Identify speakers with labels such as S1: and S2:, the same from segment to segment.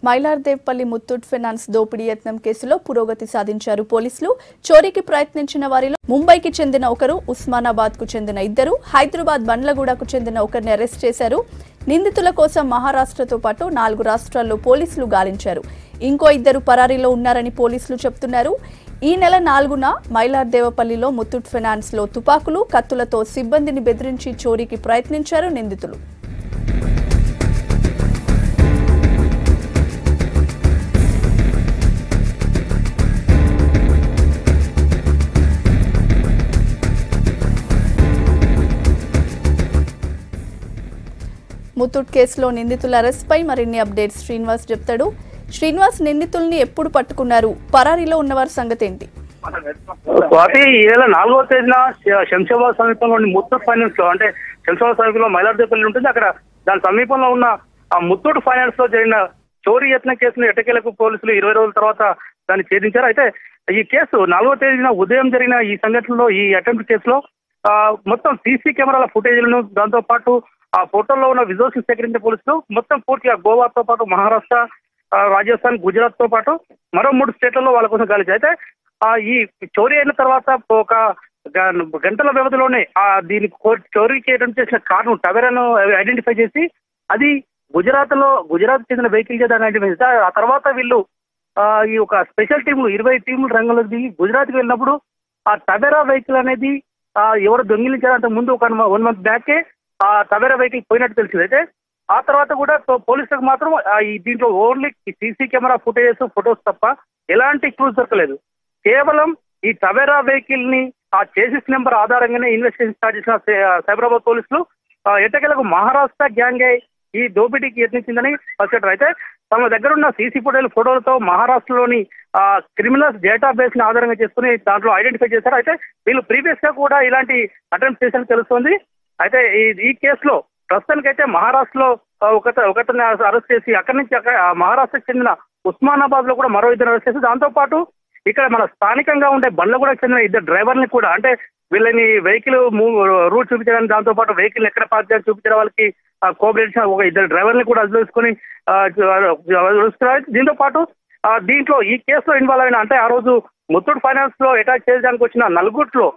S1: Mylardevpally Muthoot finance దోపిడీ యత్నం కేసులో పురోగతి సాధించారు పోలీసులు. చోరీకి ప్రయత్నించిన వారిలో ముంబైకి చెందిన ఒకరు, ఉస్మానాబాద్కు చెందిన ఇద్దరు, హైదరాబాద్ బండ్లగూడకు చెందిన ఒకరిని అరెస్ట్ చేశారు. నిందితుల కోసం మహారాష్ట్రతో పాటు 4 రాష్ట్రాల్లో పోలీసులు గాలించారు. ఇంకో ఇద్దరు పరారీలో ఉన్నారని పోలీసులు చెబుతున్నారు. ఈ నెల 4న మైలార్దేవపల్లిలో ముత్తూట్ ఫైనాన్స్లో తుపాకులు, కత్తులతో సిబ్బందిని బెదిరించి చోరీకి ప్రయత్నించారు నిందితులు. ముత్తూట్ కేసులో నిందితుల అరెస్ట్ పై మరిన్ని అప్డేట్స్ శ్రీనివాస్ చెప్తాడు. శ్రీనివాస్, నిందితుల్ని ఎప్పుడు పట్టుకున్నారు? పరారీలో ఉన్నవారి సంగతి ఏంటి?
S2: స్వాతి, ఈ నెల 4వ తేదీన శంషాబాద్ సమీపంలోని ముత్తూట్ ఫైనాన్స్ లో, అంటే శంషాబాద్ సమీపంలో మైలార్దేపల్లి ఉంటుంది, అక్కడ దాని సమీపంలో ఉన్న ఆ ముత్తూట్ ఫైనాన్స్ లో జరిగిన చోరీ యత్న కేసును ఎట్టకేలకు పోలీసులు 20 రోజుల తర్వాత దాన్ని ఛేదించారు. అయితే ఈ కేసు 4వ తేదీన ఉదయం జరిగిన ఈ సంఘటనలో, ఈ అటెంప్ట్ కేసులో మొత్తం సీసీ కెమెరాల ఫుటేజ్లను, దాంతో పాటు ఆ ఫోటోలో ఉన్న విజువల్స్ సేకరించిన పోలీసులు మొత్తం పూర్తిగా గోవాతో పాటు మహారాష్ట్ర, రాజస్థాన్, గుజరాత్ తో పాటు మరో 3 స్టేట్లలో వాళ్ళ కోసం గాలించారు. అయితే ఈ చోరీ అయిన తర్వాత ఒక గంటల వ్యవధిలోనే దీని చోరీ చేయడం చేసిన కారును, టవేరాను ఐడెంటిఫై చేసి అది గుజరాత్ చెందిన వెహికల్ దాన్ని ఐడెంటిఫై చేసి, ఆ తర్వాత వీళ్ళు ఈ ఒక స్పెషల్ టీంలు 20 టీంలు రంగంలో దిగి గుజరాత్కి వెళ్ళినప్పుడు ఆ టవేరా వెహికల్ అనేది ఎవరు దొంగిలించారు. అంత ముందు ఒక 1 month బ్యాకే ఆ టవేరా వెహికల్ పోయినట్టు తెలిసింది. అయితే ఆ తర్వాత కూడా పోలీసులకు మాత్రం దీంట్లో only CC camera footages, photos తప్ప ఎలాంటి క్లూస్ దొరకలేదు. కేవలం ఈ టవేరా వెహికల్ ని ఆ చేసిస్ నెంబర్ ఆధారంగానే ఇన్వెస్టిగేషన్ స్టార్ట్ చేసిన సైబరాబాద్ పోలీసులు ఎట్టకేలకు మహారాష్ట్ర గ్యాంగే ఈ దోపిడీకి యత్నించిందని పసిగట్టారు. అయితే తమ దగ్గర ఉన్న సీసీ ఫోటోలతో మహారాష్ట్రలోని క్రిమినల్స్ డేటాబేస్ ని ఆధారంగా చేసుకుని దాంట్లో ఐడెంటిఫై చేశారు. అయితే వీళ్ళు ప్రీవియస్ గా కూడా ఇలాంటి అటెంప్ట్ చేశారని తెలుస్తోంది. అయితే ఈ కేసులో ప్రస్తుతానికైతే మహారాష్ట్రలో ఒకరిని అరెస్ట్ చేసి అక్కడి నుంచి మహారాష్ట్రకు చెందిన ఉస్మానాబాద్ లో కూడా మరో 2 అరెస్ట్ చేసి, దాంతో పాటు ఇక్కడ మన స్థానికంగా ఉండే బండ్లగూడకు చెందిన 2 డ్రైవర్ని కూడా, అంటే వీళ్ళని వెహికల్ రూట్ చూపించడానికి, దాంతో పాటు వెహికల్ ఎక్కడ పార్క్ చేయాలని చూపించడం వాళ్ళకి కోఆపరేషన్ ఒక 2 డ్రైవర్ని కూడా అదుపు చేసుకుని దీంతో పాటు దీంట్లో ఈ కేసులో ఇన్వాల్వ్ అయిన, అంటే ఆ రోజు ముత్తూట్ ఫైనాన్స్ లో అటాక్ చేయడానికి వచ్చిన నలుగుట్లో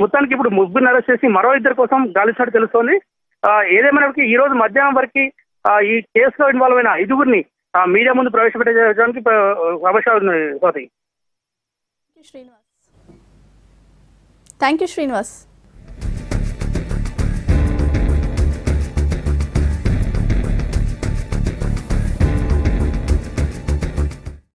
S2: మొత్తానికి ఇప్పుడు 3 అరెస్ట్ చేసి మరో 2 కోసం గాలించినట్టు తెలుస్తోంది. ఏదేమైనప్పటికీ ఈ రోజు మధ్యాహ్నం వరకు ఈ కేసులో ఇన్వాల్వ్ అయిన 5గురిని మీడియా ముందు ప్రవేశపెట్టడానికి అవకాశం ఉంది.
S1: Thank you Srinivas.